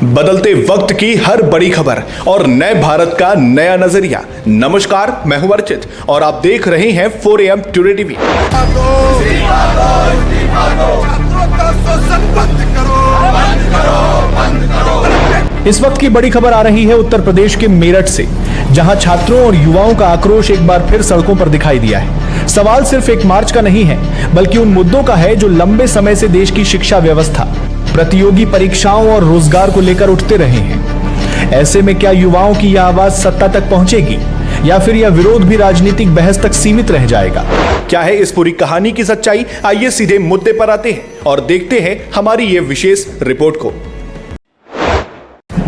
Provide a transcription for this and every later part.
बदलते वक्त की हर बड़ी खबर और नए भारत का नया नजरिया। नमस्कार, मैं हूं अर्चित और आप देख रहे हैं 4 AM टुडे टीवी। इस वक्त की बड़ी खबर आ रही है उत्तर प्रदेश के मेरठ से, जहां छात्रों और युवाओं का आक्रोश एक बार फिर सड़कों पर दिखाई दिया है। सवाल सिर्फ एक मार्च का नहीं है, बल्कि उन मुद्दों का है जो लंबे समय से देश की शिक्षा व्यवस्था, प्रतियोगी परीक्षाओं और रोजगार को लेकर उठते रहे हैं। ऐसे में क्या युवाओं की यह आवाज सत्ता तक पहुंचेगी या फिर यह विरोध भी राजनीतिक बहस तक सीमित रह जाएगा? क्या है इस पूरी कहानी की सच्चाई? आइए सीधे मुद्दे पर आते हैं और देखते हैं हमारी ये विशेष रिपोर्ट को।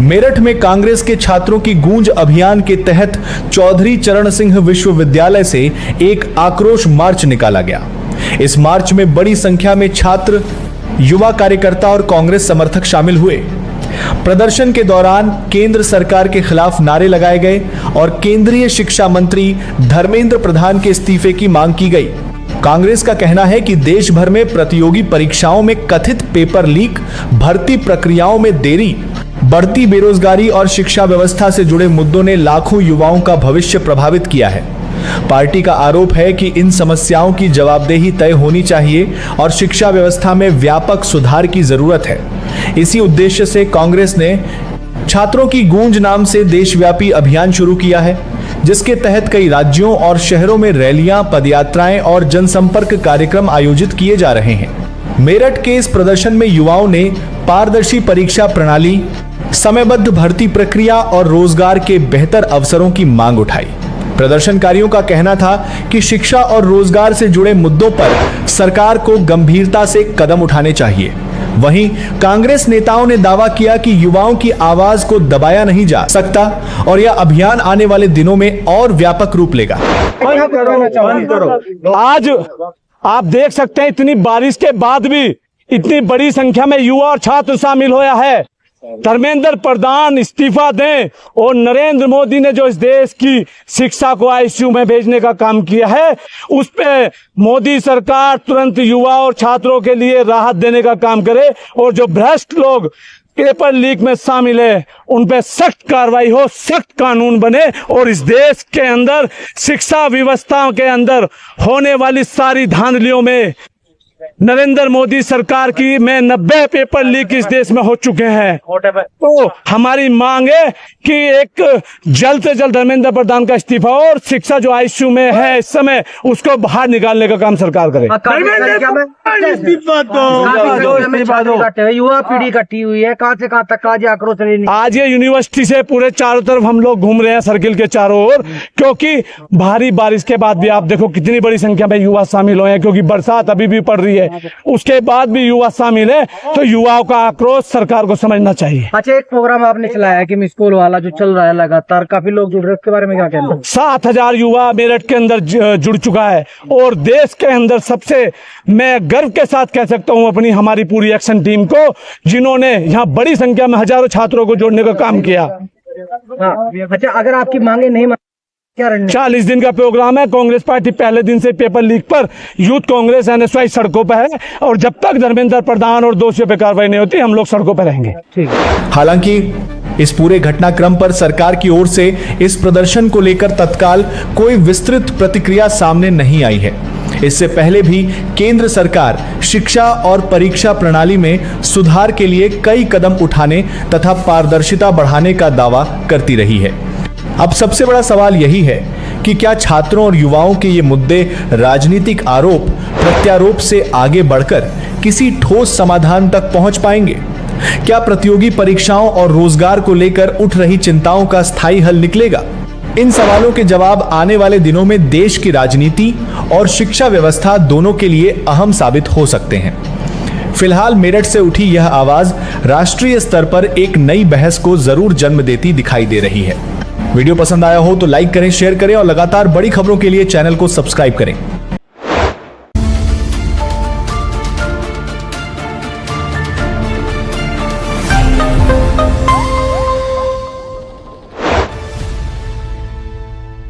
मेरठ में कांग्रेस के छात्रों की गूंज अभियान के तहत चौधरी चरण सिंह विश्वविद्यालय से एक आक्रोश मार्च निकाला गया। इस मार्च में बड़ी संख्या में छात्र, युवा कार्यकर्ता और कांग्रेस समर्थक शामिल हुए। प्रदर्शन के दौरान केंद्र सरकार के खिलाफ नारे लगाए गए और केंद्रीय शिक्षा मंत्री धर्मेंद्र प्रधान के इस्तीफे की मांग की गई। कांग्रेस का कहना है कि देश भर में प्रतियोगी परीक्षाओं में कथित पेपर लीक, भर्ती प्रक्रियाओं में देरी, बढ़ती बेरोजगारी और शिक्षा व्यवस्था से जुड़े मुद्दों ने लाखों युवाओं का भविष्य प्रभावित किया है। पार्टी का आरोप है कि इन समस्याओं की जवाबदेही तय होनी चाहिए और शिक्षा व्यवस्था में व्यापक सुधार की जरूरत है। इसी उद्देश्य से कांग्रेस ने छात्रों की गूंज नाम से देशव्यापी अभियान शुरू किया है, जिसके तहत कई राज्यों और शहरों में रैलियां, पदयात्राएं और जनसंपर्क कार्यक्रम आयोजित किए जा रहे हैं। मेरठ के इस प्रदर्शन में युवाओं ने पारदर्शी परीक्षा प्रणाली, समयबद्ध भर्ती प्रक्रिया और रोजगार के बेहतर अवसरों की मांग उठाई। प्रदर्शनकारियों का कहना था कि शिक्षा और रोजगार से जुड़े मुद्दों पर सरकार को गंभीरता से कदम उठाने चाहिए। वहीं कांग्रेस नेताओं ने दावा किया कि युवाओं की आवाज को दबाया नहीं जा सकता और यह अभियान आने वाले दिनों में और व्यापक रूप लेगा। आज आप देख सकते हैं, इतनी बारिश के बाद भी इतनी बड़ी संख्या में युवा और छात्र शामिल होया है। धर्मेंद्र प्रधान इस्तीफा दें और नरेंद्र मोदी ने जो इस देश की शिक्षा को आईसीयू में भेजने का काम किया है, उस पे मोदी सरकार तुरंत युवा और छात्रों के लिए राहत देने का काम करे और जो भ्रष्ट लोग पेपर लीक में शामिल है उन पे सख्त कार्रवाई हो, सख्त कानून बने और इस देश के अंदर शिक्षा व्यवस्था के अंदर होने वाली सारी धांधलियों में नरेंद्र मोदी सरकार की में 90 पेपर लीक इस देश में हो चुके हैं। तो हमारी मांग है कि एक जल्द से जल्द धर्मेंद्र प्रधान का इस्तीफा और शिक्षा जो आईसीयू में है इस समय उसको बाहर निकालने का काम सरकार करे। युवा पीढ़ी इकट्ठी हुई है, कहां से कहां तक आज आक्रोश? आज ये यूनिवर्सिटी से पूरे चारों तरफ हम लोग घूम रहे हैं, सर्किल के चारों ओर, क्योंकि भारी बारिश के बाद भी आप देखो कितनी बड़ी संख्या में युवा शामिल हुए हैं, क्योंकि बरसात अभी भी पड़ रही है, उसके बाद भी युवा शामिल है। तो युवाओं का आक्रोश सरकार को समझना चाहिए। अच्छा, एक प्रोग्राम आपने चलाया है कि मिस कॉल वाला जो चल रहा है लगातार, काफी लोग जुड़ रहे हैं, उसके बारे में क्या कहना है? 7,000 युवा मेरठ के अंदर जुड़ चुका है और देश के अंदर सबसे मैं गर्व के साथ कह सकता हूं अपनी हमारी पूरी एक्शन टीम को, जिन्होंने यहाँ बड़ी संख्या में हजारों छात्रों को जोड़ने का काम किया। अच्छा, अगर आपकी मांगे नहीं 40 दिन का प्रोग्राम है। कांग्रेस पार्टी पहले दिन से पेपर लीक पर यूथ कांग्रेस NSY सड़कों पर है और जब तक धर्मेंद्र प्रधान और दोषियों पर कार्रवाई नहीं होती हम लोग सड़कों पर रहेंगे। हालांकि इस पूरे घटनाक्रम पर सरकार की ओर से इस प्रदर्शन को लेकर तत्काल कोई विस्तृत प्रतिक्रिया सामने नहीं आई है। इससे पहले भी केंद्र सरकार शिक्षा और परीक्षा प्रणाली में सुधार के लिए कई कदम उठाने तथा पारदर्शिता बढ़ाने का दावा करती रही है। अब सबसे बड़ा सवाल यही है कि क्या छात्रों और युवाओं के ये मुद्दे राजनीतिक आरोप प्रत्यारोप से आगे बढ़कर किसी ठोस समाधान तक पहुंच पाएंगे? क्या प्रतियोगी परीक्षाओं और रोजगार को लेकर उठ रही चिंताओं का स्थायी हल निकलेगा? इन सवालों के जवाब आने वाले दिनों में देश की राजनीति और शिक्षा व्यवस्था दोनों के लिए अहम साबित हो सकते हैं। फिलहाल मेरठ से उठी यह आवाज राष्ट्रीय स्तर पर एक नई बहस को जरूर जन्म देती दिखाई दे रही है। वीडियो पसंद आया हो तो लाइक करें, शेयर करें और लगातार बड़ी खबरों के लिए चैनल को सब्सक्राइब करें।